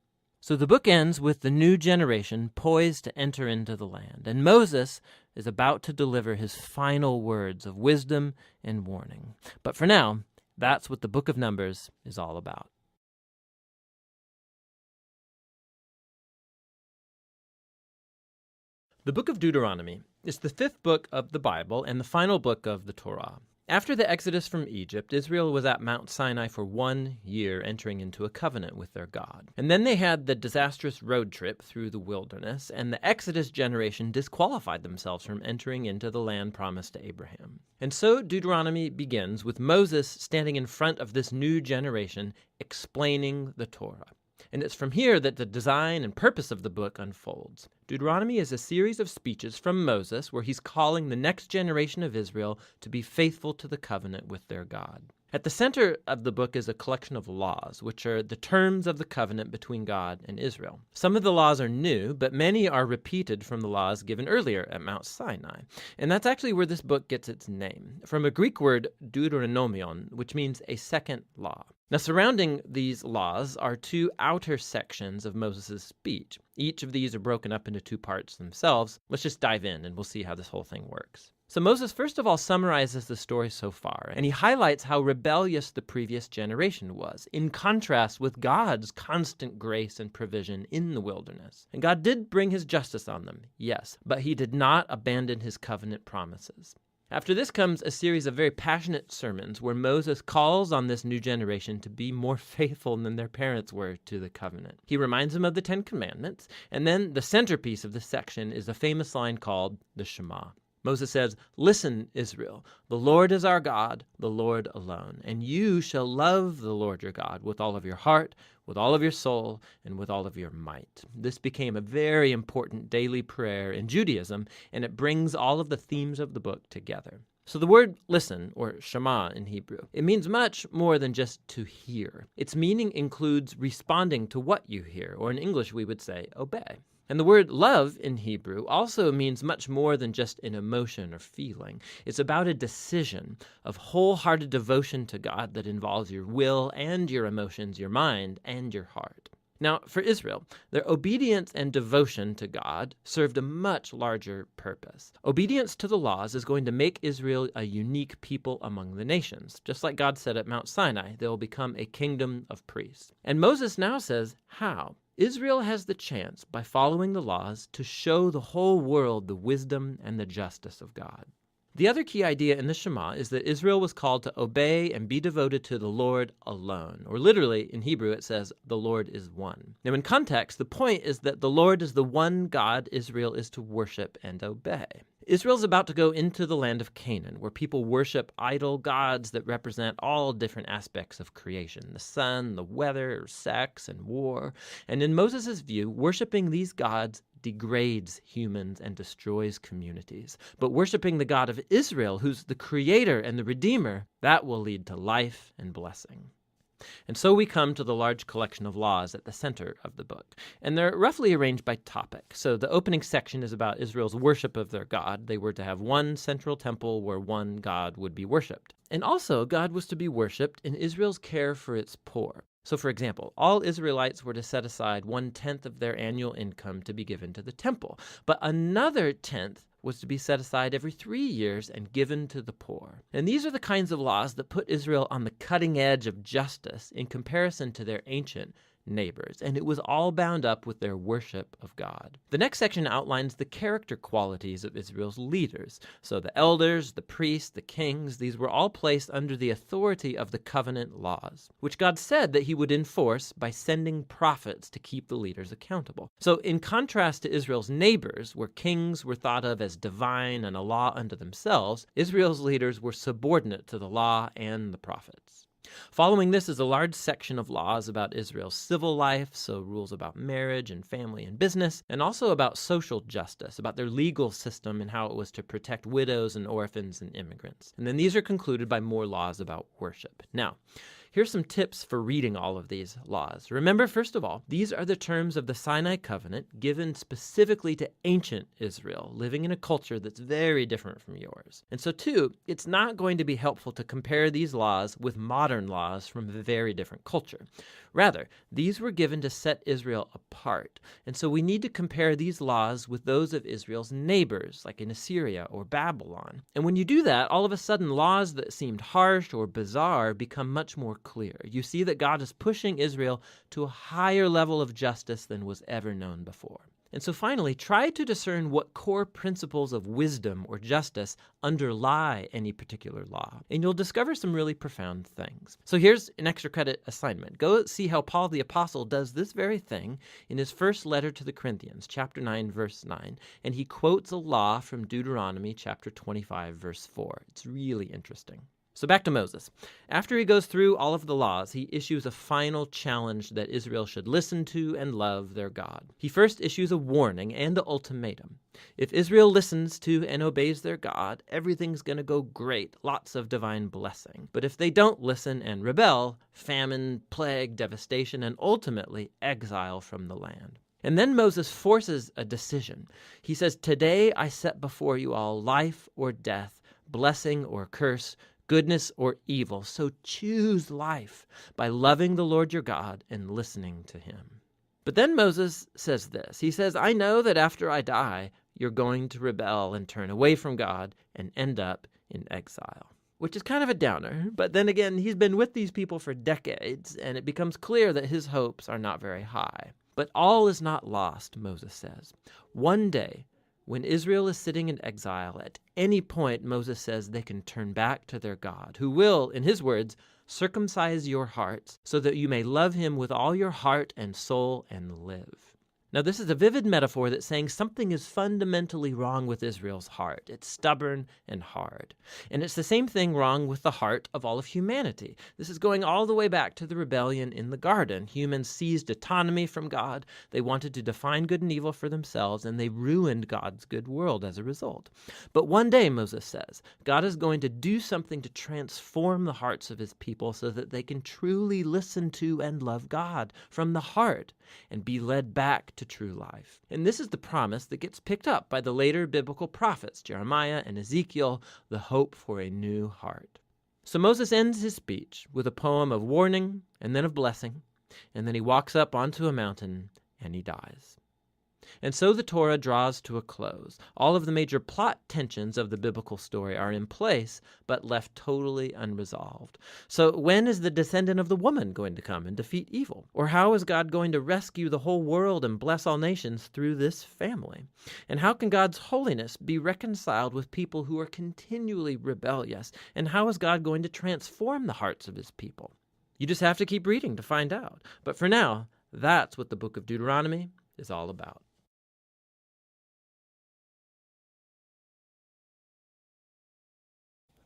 So the book ends with the new generation poised to enter into the land, and Moses is about to deliver his final words of wisdom and warning. But for now, that's what the book of Numbers is all about. The book of Deuteronomy is the fifth book of the Bible and the final book of the Torah. After the exodus from Egypt, Israel was at Mount Sinai for 1 year, entering into a covenant with their God. And then they had the disastrous road trip through the wilderness, and the Exodus generation disqualified themselves from entering into the land promised to Abraham. And so Deuteronomy begins with Moses standing in front of this new generation, explaining the Torah. And it's from here that the design and purpose of the book unfolds. Deuteronomy is a series of speeches from Moses where he's calling the next generation of Israel to be faithful to the covenant with their God. At the center of the book is a collection of laws, which are the terms of the covenant between God and Israel. Some of the laws are new, but many are repeated from the laws given earlier at Mount Sinai. And that's actually where this book gets its name, from a Greek word deuteronomion, which means a second law. Now, surrounding these laws are two outer sections of Moses' speech. Each of these are broken up into two parts themselves. Let's just dive in and we'll see how this whole thing works. So Moses, first of all, summarizes the story so far, and he highlights how rebellious the previous generation was, in contrast with God's constant grace and provision in the wilderness. And God did bring his justice on them, yes, but he did not abandon his covenant promises. After this comes a series of very passionate sermons where Moses calls on this new generation to be more faithful than their parents were to the covenant. He reminds them of the 10 Commandments, and then the centerpiece of this section is a famous line called the Shema. Moses says, "Listen, Israel, the Lord is our God, the Lord alone, and you shall love the Lord your God with all of your heart, with all of your soul, and with all of your might." This became a very important daily prayer in Judaism, and it brings all of the themes of the book together. So the word listen, or Shema in Hebrew, it means much more than just to hear. Its meaning includes responding to what you hear, or in English we would say obey. And the word love in Hebrew also means much more than just an emotion or feeling. It's about a decision of wholehearted devotion to God that involves your will and your emotions, your mind and your heart. Now, for Israel, their obedience and devotion to God served a much larger purpose. Obedience to the laws is going to make Israel a unique people among the nations. Just like God said at Mount Sinai, they will become a kingdom of priests. And Moses now says, how? Israel has the chance, by following the laws, to show the whole world the wisdom and the justice of God. The other key idea in the Shema is that Israel was called to obey and be devoted to the Lord alone. Or literally, in Hebrew, it says, the Lord is one. Now, in context, the point is that the Lord is the one God Israel is to worship and obey. Israel's about to go into the land of Canaan, where people worship idol gods that represent all different aspects of creation, the sun, the weather, sex, and war. And in Moses' view, worshiping these gods degrades humans and destroys communities. But worshiping the God of Israel, who's the creator and the redeemer, that will lead to life and blessing. And so we come to the large collection of laws at the center of the book. And they're roughly arranged by topic. So the opening section is about Israel's worship of their God. They were to have one central temple where one God would be worshipped. And also, God was to be worshipped in Israel's care for its poor. So, for example, all Israelites were to set aside 1/10 of their annual income to be given to the temple. But another 10th was to be set aside every 3 years and given to the poor. And these are the kinds of laws that put Israel on the cutting edge of justice in comparison to their ancient neighbors, and it was all bound up with their worship of God. The next section outlines the character qualities of Israel's leaders. So the elders, the priests, the kings, these were all placed under the authority of the covenant laws, which God said that he would enforce by sending prophets to keep the leaders accountable. So in contrast to Israel's neighbors, where kings were thought of as divine and a law unto themselves, Israel's leaders were subordinate to the law and the prophets. Following this is a large section of laws about Israel's civil life, so rules about marriage and family and business, and also about social justice, about their legal system and how it was to protect widows and orphans and immigrants. And then these are concluded by more laws about worship. Now, Here's some tips for reading all of these laws. Remember, first of all, these are the terms of the Sinai covenant given specifically to ancient Israel, living in a culture that's very different from yours. And so, too, it's not going to be helpful to compare these laws with modern laws from a very different culture. Rather, these were given to set Israel apart. And so we need to compare these laws with those of Israel's neighbors, like in Assyria or Babylon. And when you do that, all of a sudden laws that seemed harsh or bizarre become much more clear. You see that God is pushing Israel to a higher level of justice than was ever known before. And so finally, try to discern what core principles of wisdom or justice underlie any particular law, and you'll discover some really profound things. So here's an extra credit assignment. Go see how Paul the Apostle does this very thing in his first letter to the Corinthians, chapter 9, verse 9, and he quotes a law from Deuteronomy chapter 25, verse 4. It's really interesting. So back to Moses. After he goes through all of the laws, he issues a final challenge that Israel should listen to and love their God. He first issues a warning and an ultimatum. If Israel listens to and obeys their God, everything's going to go great, lots of divine blessing. But if they don't listen and rebel, famine, plague, devastation, and ultimately exile from the land. And then Moses forces a decision. He says, "Today I set before you all life or death, blessing or curse, goodness or evil. So choose life by loving the Lord your God and listening to him." But then Moses says this. He says, "I know that after I die, you're going to rebel and turn away from God and end up in exile." Which is kind of a downer. But then again, he's been with these people for decades, and it becomes clear that his hopes are not very high. But all is not lost, Moses says. One day, when Israel is sitting in exile, at any point, Moses says they can turn back to their God, who will, in his words, circumcise your hearts so that you may love him with all your heart and soul and live. Now, this is a vivid metaphor that's saying something is fundamentally wrong with Israel's heart. It's stubborn and hard. And it's the same thing wrong with the heart of all of humanity. This is going all the way back to the rebellion in the garden. Humans seized autonomy from God. They wanted to define good and evil for themselves, and they ruined God's good world as a result. But one day, Moses says, God is going to do something to transform the hearts of his people so that they can truly listen to and love God from the heart and be led back to true life. And this is the promise that gets picked up by the later biblical prophets, Jeremiah and Ezekiel, the hope for a new heart. So Moses ends his speech with a poem of warning and then of blessing, and then he walks up onto a mountain and he dies. And so the Torah draws to a close. All of the major plot tensions of the biblical story are in place, but left totally unresolved. So when is the descendant of the woman going to come and defeat evil? Or how is God going to rescue the whole world and bless all nations through this family? And how can God's holiness be reconciled with people who are continually rebellious? And how is God going to transform the hearts of his people? You just have to keep reading to find out. But for now, that's what the book of Deuteronomy is all about.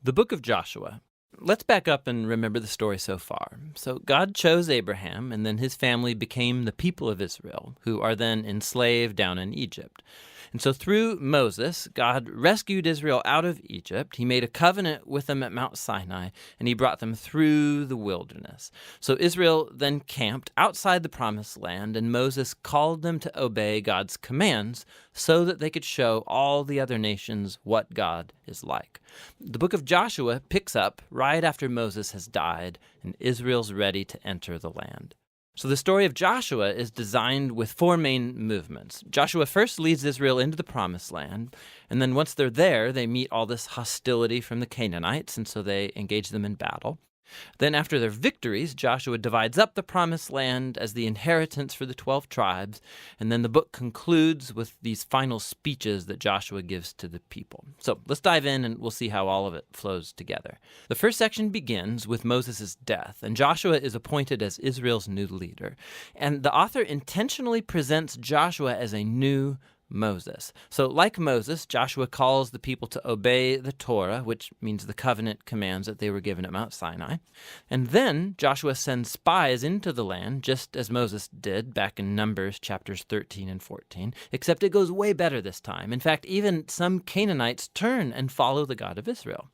The book of Joshua. Let's back up and remember the story so far. So God chose Abraham, and then his family became the people of Israel, who are then enslaved down in Egypt. And so through Moses, God rescued Israel out of Egypt. He made a covenant with them at Mount Sinai, and he brought them through the wilderness. So Israel then camped outside the promised land, and Moses called them to obey God's commands so that they could show all the other nations what God is like. The book of Joshua picks up right after Moses has died, and Israel's ready to enter the land. So the story of Joshua is designed with four main movements. Joshua first leads Israel into the promised land, and then once they're there, they meet all this hostility from the Canaanites, and so they engage them in battle. Then after their victories, Joshua divides up the promised land as the inheritance for the 12 tribes, and then the book concludes with these final speeches that Joshua gives to the people. So let's dive in and we'll see how all of it flows together. The first section begins with Moses' death, and Joshua is appointed as Israel's new leader. And the author intentionally presents Joshua as a new Moses. So like Moses, Joshua calls the people to obey the Torah, which means the covenant commands that they were given at Mount Sinai. And then Joshua sends spies into the land, just as Moses did back in Numbers chapters 13 and 14, except it goes way better this time. In fact, even some Canaanites turn and follow the God of Israel.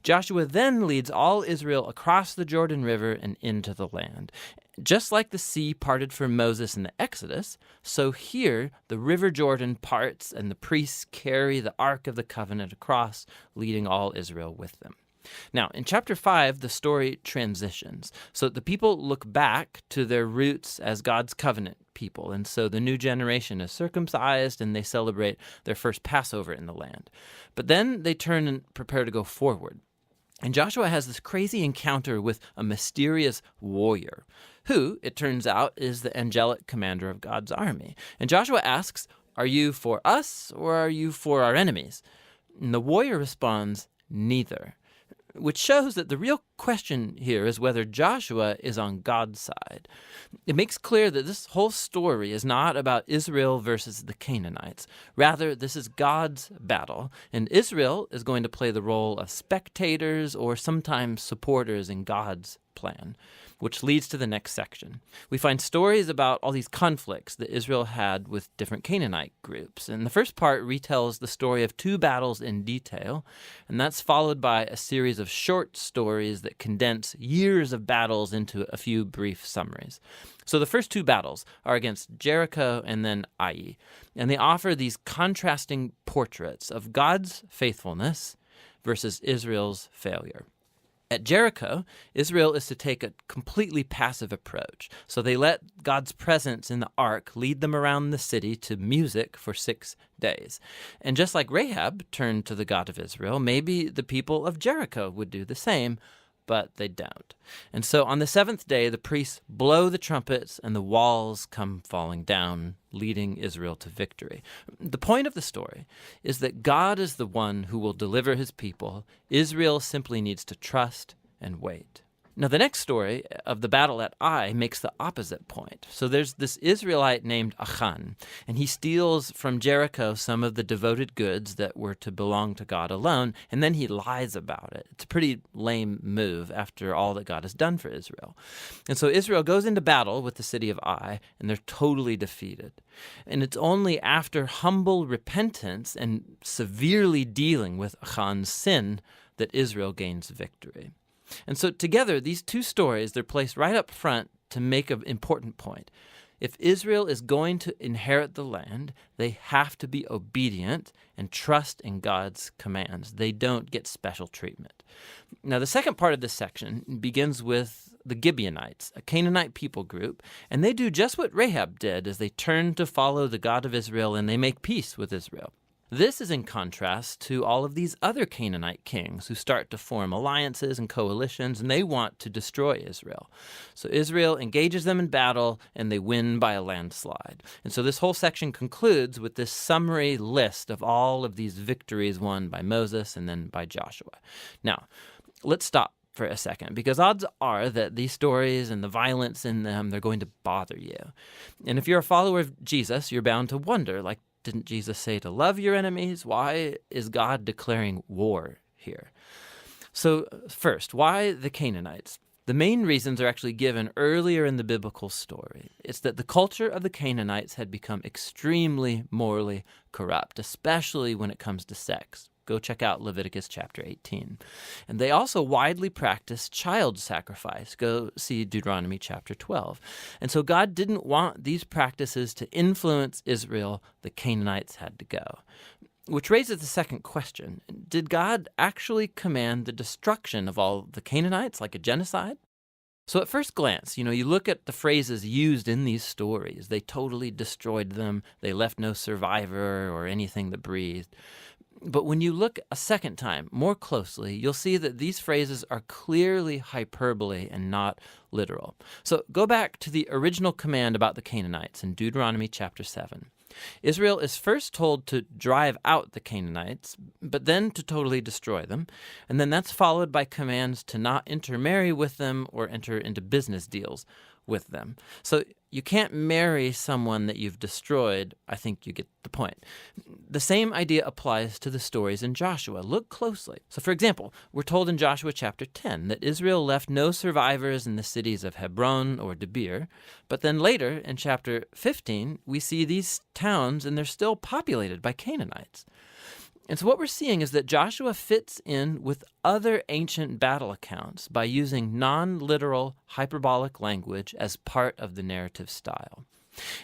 Joshua then leads all Israel across the Jordan River and into the land. Just like the sea parted for Moses in the Exodus, so here the river Jordan parts and the priests carry the Ark of the Covenant across, leading all Israel with them. Now, in chapter 5, the story transitions. So the people look back to their roots as God's covenant people. And so the new generation is circumcised and they celebrate their first Passover in the land. But then they turn and prepare to go forward. And Joshua has this crazy encounter with a mysterious warrior who, it turns out, is the angelic commander of God's army. And Joshua asks, "Are you for us or are you for our enemies?" And the warrior responds, "Neither," which shows that the real question here is whether Joshua is on God's side. It makes clear that this whole story is not about Israel versus the Canaanites. Rather, this is God's battle, and Israel is going to play the role of spectators or sometimes supporters in God's plan, which leads to the next section. We find stories about all these conflicts that Israel had with different Canaanite groups. And the first part retells the story of 2 battles in detail, and that's followed by a series of short stories that condense years of battles into a few brief summaries. So the first 2 battles are against Jericho and then Ai, and they offer these contrasting portraits of God's faithfulness versus Israel's failure. At Jericho, Israel is to take a completely passive approach. So they let God's presence in the ark lead them around the city to music for 6 days. And just like Rahab turned to the God of Israel, maybe the people of Jericho would do the same, but they don't. And so on the 7th day, the priests blow the trumpets and the walls come falling down, leading Israel to victory. The point of the story is that God is the one who will deliver his people. Israel simply needs to trust and wait. Now, the next story of the battle at Ai makes the opposite point. So there's this Israelite named Achan, and he steals from Jericho some of the devoted goods that were to belong to God alone, and then he lies about it. It's a pretty lame move after all that God has done for Israel. And so Israel goes into battle with the city of Ai, and they're totally defeated. And it's only after humble repentance and severely dealing with Achan's sin that Israel gains victory. And so together, these 2 stories, they're placed right up front to make an important point. If Israel is going to inherit the land, they have to be obedient and trust in God's commands. They don't get special treatment. Now, the second part of this section begins with the Gibeonites, a Canaanite people group, and they do just what Rahab did as they turn to follow the God of Israel and they make peace with Israel. This is in contrast to all of these other Canaanite kings who start to form alliances and coalitions, and they want to destroy Israel. So Israel engages them in battle, and they win by a landslide. And so this whole section concludes with this summary list of all of these victories won by Moses and then by Joshua. Now, let's stop for a second, because odds are that these stories and the violence in them, they're going to bother you. And if you're a follower of Jesus, you're bound to wonder, like, didn't Jesus say to love your enemies? Why is God declaring war here? So first, why the Canaanites? The main reasons are actually given earlier in the biblical story. It's that the culture of the Canaanites had become extremely morally corrupt, especially when it comes to sex. Go check out Leviticus chapter 18. And they also widely practiced child sacrifice. Go see Deuteronomy chapter 12. And so God didn't want these practices to influence Israel. The Canaanites had to go. Which raises the second question. Did God actually command the destruction of all the Canaanites, like a genocide? So at first glance, you look at the phrases used in these stories. They totally destroyed them. They left no survivor or anything that breathed. But when you look a second time more closely, you'll see that these phrases are clearly hyperbole and not literal. So go back to the original command about the Canaanites in Deuteronomy chapter 7. Israel is first told to drive out the Canaanites, but then to totally destroy them. And then that's followed by commands to not intermarry with them or enter into business deals with them. So you can't marry someone that you've destroyed. I think you get the point. The same idea applies to the stories in Joshua. Look closely. So for example, we're told in Joshua chapter 10 that Israel left no survivors in the cities of Hebron or Debir. But then later in chapter 15, we see these towns and they're still populated by Canaanites. And so what we're seeing is that Joshua fits in with other ancient battle accounts by using non-literal hyperbolic language as part of the narrative style.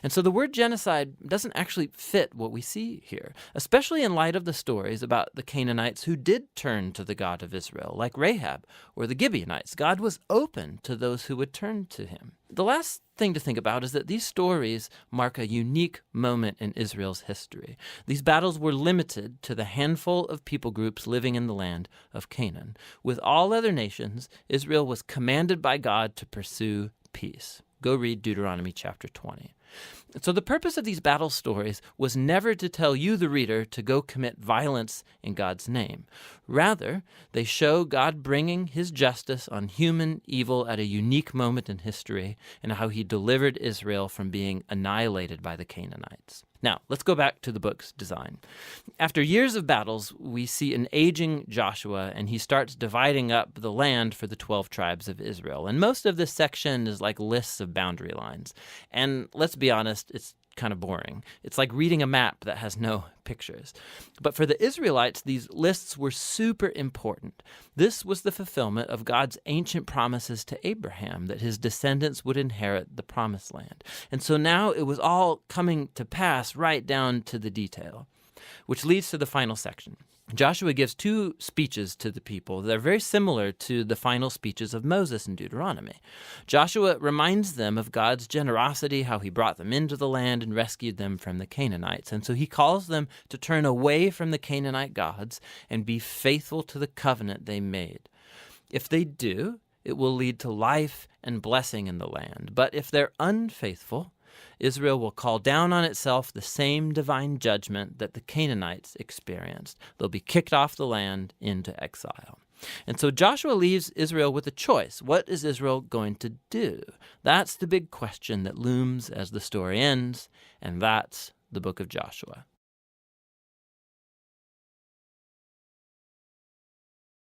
And so the word genocide doesn't actually fit what we see here, especially in light of the stories about the Canaanites who did turn to the God of Israel, like Rahab or the Gibeonites. God was open to those who would turn to him. The last thing to think about is that these stories mark a unique moment in Israel's history. These battles were limited to the handful of people groups living in the land of Canaan. With all other nations, Israel was commanded by God to pursue peace. Go read Deuteronomy chapter 20. So the purpose of these battle stories was never to tell you, the reader, to go commit violence in God's name. Rather, they show God bringing his justice on human evil at a unique moment in history and how he delivered Israel from being annihilated by the Canaanites. Now, let's go back to the book's design. After years of battles, we see an aging Joshua, and he starts dividing up the land for the 12 tribes of Israel. And most of this section is like lists of boundary lines. And let's be honest, it's kind of boring. It's like reading a map that has no pictures. But for the Israelites, these lists were super important. This was the fulfillment of God's ancient promises to Abraham that his descendants would inherit the promised land. And so now it was all coming to pass right down to the detail, which leads to the final section. Joshua gives two speeches to the people that are very similar to the final speeches of Moses in Deuteronomy. Joshua reminds them of God's generosity, how he brought them into the land and rescued them from the Canaanites. And so he calls them to turn away from the Canaanite gods and be faithful to the covenant they made. If they do, it will lead to life and blessing in the land. But if they're unfaithful, Israel will call down on itself the same divine judgment that the Canaanites experienced. They'll be kicked off the land into exile. And so Joshua leaves Israel with a choice. What is Israel going to do? That's the big question that looms as the story ends, and that's the book of Joshua.